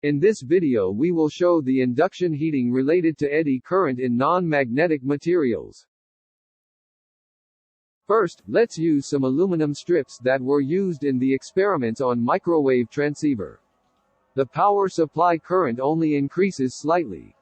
In this video we will show the induction heating related to eddy current in non-magnetic materials. First, let's use some aluminum strips that were used in the experiments on microwave transceiver. The power supply current only increases slightly.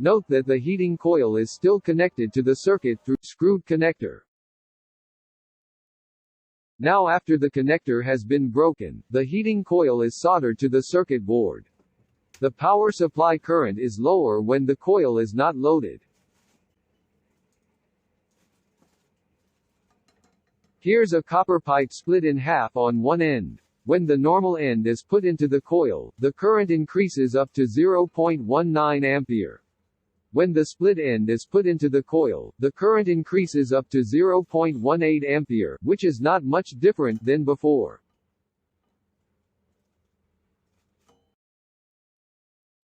Note that the heating coil is still connected to the circuit through screwed connector. Now after the connector has been broken, the heating coil is soldered to the circuit board. The power supply current is lower when the coil is not loaded. Here's a copper pipe split in half on one end. When the normal end is put into the coil, the current increases up to 0.19 ampere. When the split end is put into the coil, the current increases up to 0.18 ampere, which is not much different than before.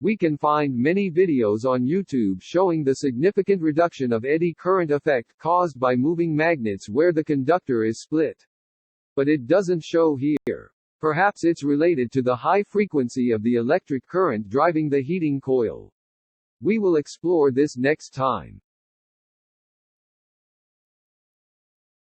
We can find many videos on YouTube showing the significant reduction of eddy current effect caused by moving magnets where the conductor is split. But it doesn't show here. Perhaps it's related to the high frequency of the electric current driving the heating coil. We will explore this next time.